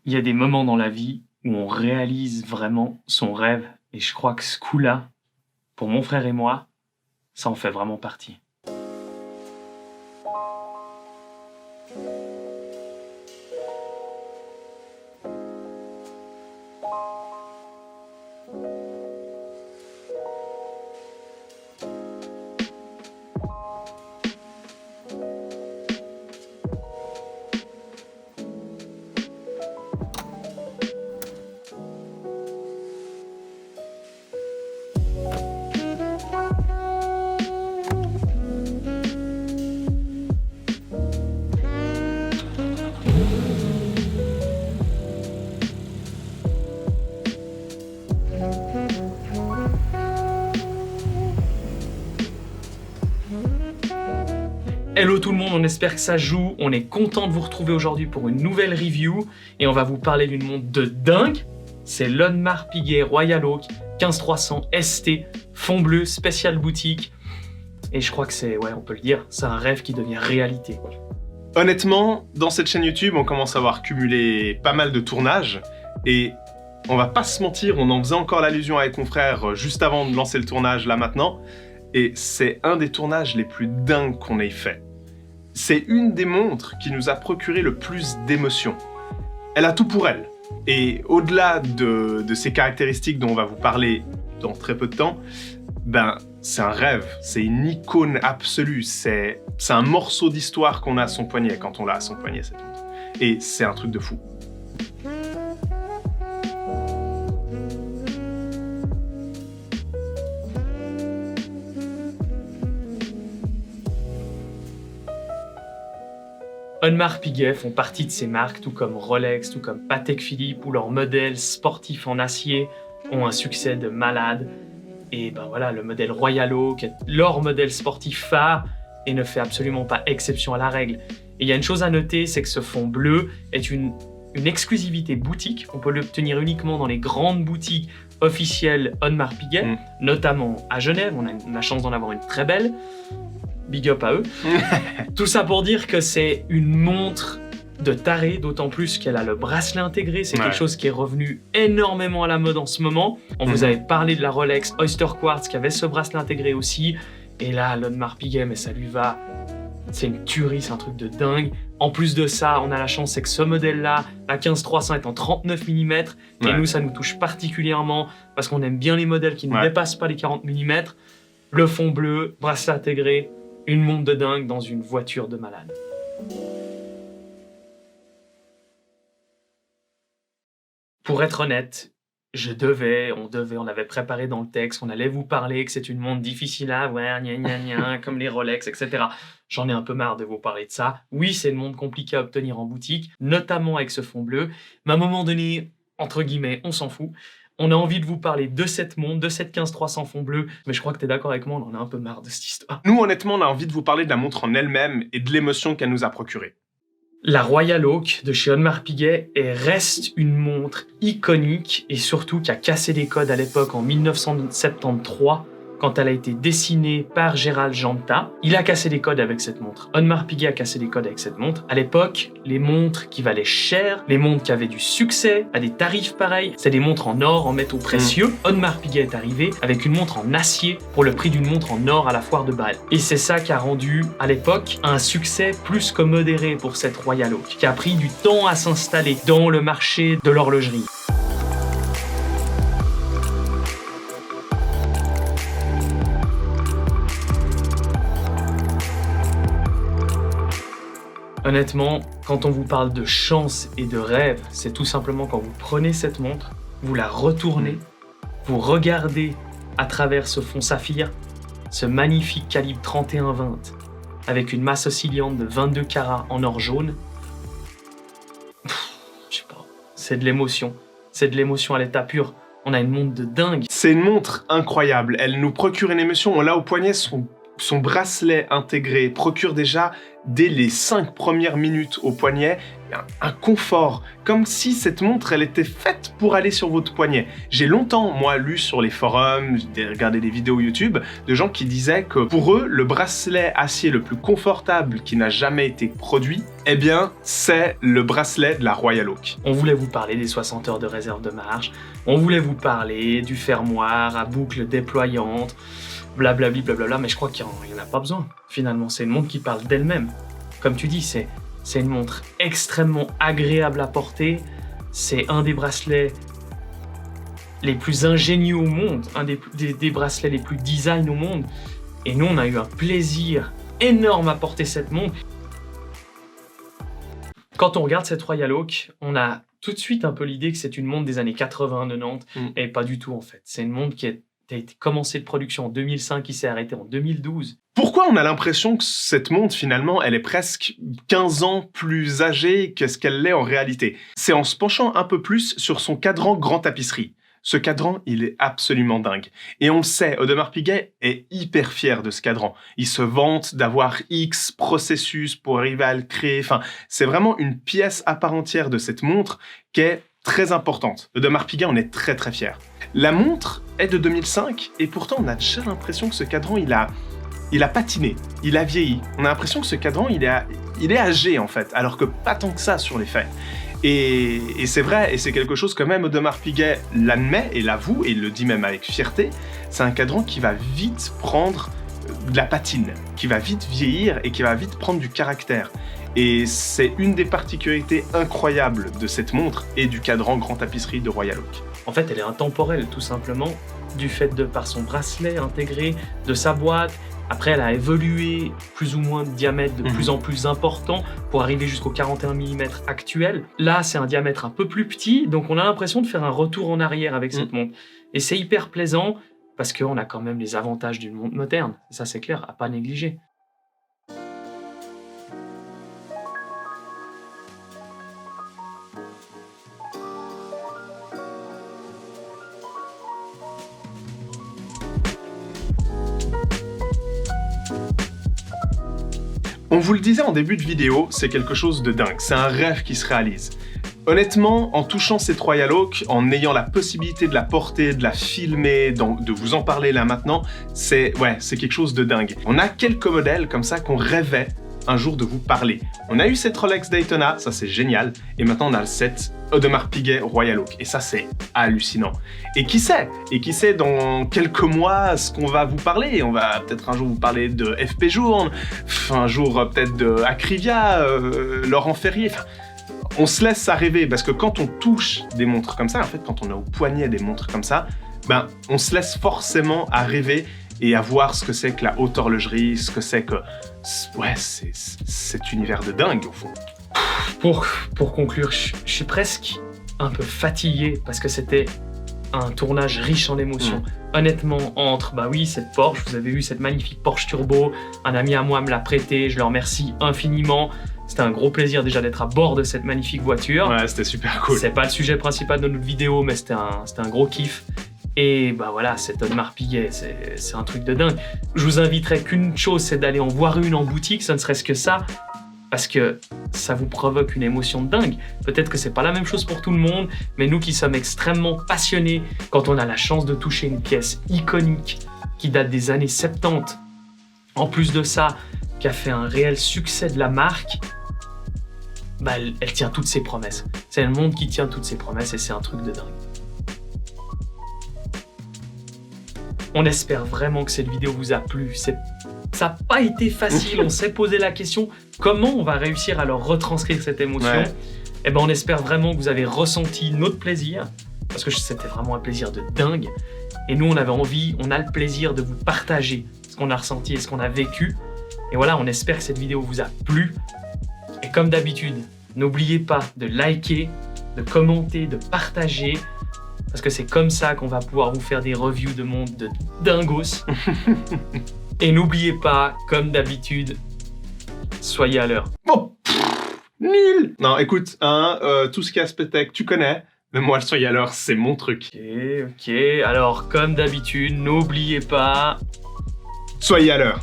Il y a des moments dans la vie où on réalise vraiment son rêve. Et je crois que ce coup-là, pour mon frère et moi, ça en fait vraiment partie. Hello tout le monde, on espère que ça joue. On est content de vous retrouver aujourd'hui pour une nouvelle review et on va vous parler d'une montre de dingue. C'est l'Audemars Piguet Royal Oak 15300 ST, fond bleu, spécial boutique. Et je crois que c'est, ouais, on peut le dire, c'est un rêve qui devient réalité. Honnêtement, dans cette chaîne YouTube, on commence à avoir cumulé pas mal de tournages et on va pas se mentir, on en faisait encore l'allusion avec mon frère juste avant de lancer le tournage là maintenant et c'est un des tournages les plus dingues qu'on ait fait. C'est une des montres qui nous a procuré le plus d'émotions. Elle a tout pour elle. Et au-delà de ses caractéristiques dont on va vous parler dans très peu de temps, ben, c'est un rêve, c'est une icône absolue, c'est un morceau d'histoire qu'on a à son poignet quand on l'a à son poignet cette montre. Et c'est un truc de fou. Audemars Piguet font partie de ces marques, tout comme Rolex, tout comme Patek Philippe, où leurs modèles sportifs en acier ont un succès de malade. Et ben voilà, le modèle Royal Oak est leur modèle sportif phare et ne fait absolument pas exception à la règle. Et il y a une chose à noter, c'est que ce fond bleu est une exclusivité boutique. On peut l'obtenir uniquement dans les grandes boutiques officielles Audemars Piguet, notamment à Genève. On a la chance d'en avoir une très belle. Big up à eux. Tout ça pour dire que c'est une montre de taré, d'autant plus qu'elle a le bracelet intégré. C'est quelque chose qui est revenu énormément à la mode en ce moment. On vous avait parlé de la Rolex Oyster Quartz qui avait ce bracelet intégré aussi. Et là, l'Audemars Piguet, mais ça lui va. C'est une tuerie, c'est un truc de dingue. En plus de ça, on a la chance, c'est que ce modèle-là, la 15300 est en 39 mm. Et nous, ça nous touche particulièrement parce qu'on aime bien les modèles qui ne dépassent pas les 40 mm. Le fond bleu, bracelet intégré. Une montre de dingue dans une voiture de malade. Pour être honnête, on avait préparé dans le texte, on allait vous parler que c'est une montre difficile à avoir, comme les Rolex, etc. J'en ai un peu marre de vous parler de ça. Oui, c'est une montre compliquée à obtenir en boutique, notamment avec ce fond bleu, mais à un moment donné, entre guillemets, on s'en fout. On a envie de vous parler de cette montre, de cette 15300 fond bleu, mais je crois que tu es d'accord avec moi, on en a un peu marre de cette histoire. Nous, honnêtement, on a envie de vous parler de la montre en elle-même et de l'émotion qu'elle nous a procurée. La Royal Oak de chez Audemars Piguet reste une montre iconique et surtout qui a cassé les codes à l'époque en 1973 quand elle a été dessinée par Gérald Janta. Il a cassé les codes avec cette montre. Audemars Piguet a cassé les codes avec cette montre. À l'époque, les montres qui valaient cher, les montres qui avaient du succès, à des tarifs pareils, c'est des montres en or, en métaux précieux. Audemars Piguet est arrivé avec une montre en acier pour le prix d'une montre en or à la foire de Bâle. Et c'est ça qui a rendu, à l'époque, un succès plus que modéré pour cette Royal Oak, qui a pris du temps à s'installer dans le marché de l'horlogerie. Honnêtement, quand on vous parle de chance et de rêve, c'est tout simplement quand vous prenez cette montre, vous la retournez, vous regardez à travers ce fond saphir, ce magnifique calibre 31-20 avec une masse oscillante de 22 carats en or jaune. Je sais pas, c'est de l'émotion. C'est de l'émotion à l'état pur. On a une montre de dingue. C'est une montre incroyable. Elle nous procure une émotion. On l'a au poignet, son son bracelet intégré procure déjà, dès les 5 premières minutes au poignet, un confort, comme si cette montre, elle était faite pour aller sur votre poignet. J'ai longtemps, moi, lu sur les forums, regardé des vidéos YouTube, de gens qui disaient que pour eux, le bracelet acier le plus confortable qui n'a jamais été produit, eh bien, c'est le bracelet de la Royal Oak. On voulait vous parler des 60 heures de réserve de marge, on voulait vous parler du fermoir à boucle déployante, blablabli, blablabla, mais je crois qu'il n'y en a pas besoin. Finalement, c'est une montre qui parle d'elle-même. Comme tu dis, c'est une montre extrêmement agréable à porter, c'est un des bracelets les plus ingénieux au monde, un des bracelets les plus design au monde, et nous, on a eu un plaisir énorme à porter cette montre. Quand on regarde cette Royal Oak, on a tout de suite un peu l'idée que c'est une montre des années 80-90, et pas du tout en fait. C'est une montre qui a été commencée de production en 2005, qui s'est arrêtée en 2012. Pourquoi on a l'impression que cette montre, finalement, elle est presque 15 ans plus âgée que ce qu'elle l'est en réalité? C'est en se penchant un peu plus sur son cadran grand tapisserie. Ce cadran, il est absolument dingue. Et on le sait, Audemars Piguet est hyper fier de ce cadran. Il se vante d'avoir X processus pour arriver à le créer. Enfin, c'est vraiment une pièce à part entière de cette montre qui est très importante. Audemars Piguet, on est très très fier. La montre est de 2005 et pourtant on a déjà l'impression que ce cadran, il a patiné, il a vieilli. On a l'impression que ce cadran, il est âgé en fait, alors que pas tant que ça sur les faits. Et c'est vrai, et c'est quelque chose que même Audemars Piguet l'admet et l'avoue, et il le dit même avec fierté, c'est un cadran qui va vite prendre de la patine, qui va vite vieillir et qui va vite prendre du caractère. Et c'est une des particularités incroyables de cette montre et du cadran grand tapisserie de Royal Oak. En fait, elle est intemporelle, tout simplement, du fait de par son bracelet intégré, de sa boîte. Après, elle a évolué plus ou moins de diamètre de plus en plus important pour arriver jusqu'au 41 mm actuel. Là, c'est un diamètre un peu plus petit, donc on a l'impression de faire un retour en arrière avec cette montre. Et c'est hyper plaisant parce qu'on a quand même les avantages d'une montre moderne. Ça, c'est clair, à pas négliger. On vous le disait en début de vidéo, c'est quelque chose de dingue, c'est un rêve qui se réalise. Honnêtement, en touchant cette Royal Oak, en ayant la possibilité de la porter, de la filmer, de vous en parler là maintenant, c'est quelque chose de dingue. On a quelques modèles comme ça qu'on rêvait un jour de vous parler. On a eu cette Rolex Daytona, ça c'est génial, et maintenant on a cette Audemars Piguet Royal Oak, et ça c'est hallucinant. Et qui sait dans quelques mois ce qu'on va vous parler. On va peut-être un jour vous parler de FP Journe, un jour peut-être de Acrivia, Laurent Ferrier, on se laisse à rêver, parce que quand on touche des montres comme ça, en fait quand on a au poignet des montres comme ça, on se laisse forcément à rêver et à voir ce que c'est que la haute horlogerie, ce que c'est que... Ouais, c'est cet univers de dingue, au fond. Pour conclure, je suis presque un peu fatigué parce que c'était un tournage riche en émotions. Honnêtement, entre, cette Porsche, vous avez vu cette magnifique Porsche Turbo, un ami à moi me l'a prêté, je le remercie infiniment. C'était un gros plaisir déjà d'être à bord de cette magnifique voiture. Ouais, c'était super cool. C'est pas le sujet principal de notre vidéo, mais c'était un gros kiff. Et voilà, cet Audemars Piguet, c'est un truc de dingue. Je vous inviterai qu'une chose, c'est d'aller en voir une en boutique, ça ne serait-ce que ça, parce que ça vous provoque une émotion de dingue. Peut-être que c'est pas la même chose pour tout le monde, mais nous qui sommes extrêmement passionnés, quand on a la chance de toucher une pièce iconique qui date des années 70, en plus de ça, qui a fait un réel succès de la marque, elle tient toutes ses promesses. C'est le monde qui tient toutes ses promesses et c'est un truc de dingue. On espère vraiment que cette vidéo vous a plu. Ça n'a pas été facile, on s'est posé la question comment on va réussir à leur retranscrire cette émotion. Ouais. On espère vraiment que vous avez ressenti notre plaisir, parce que c'était vraiment un plaisir de dingue. Et nous, on a le plaisir de vous partager ce qu'on a ressenti et ce qu'on a vécu. Et voilà, on espère que cette vidéo vous a plu. Et comme d'habitude, n'oubliez pas de liker, de commenter, de partager. Parce que c'est comme ça qu'on va pouvoir vous faire des reviews de montres de dingos. Et n'oubliez pas, comme d'habitude, soyez à l'heure. Bon, nul. Non, écoute, tout ce qui est aspect tech, tu connais. Mais moi, le soyez à l'heure, c'est mon truc. Ok. Alors, comme d'habitude, n'oubliez pas... Soyez à l'heure.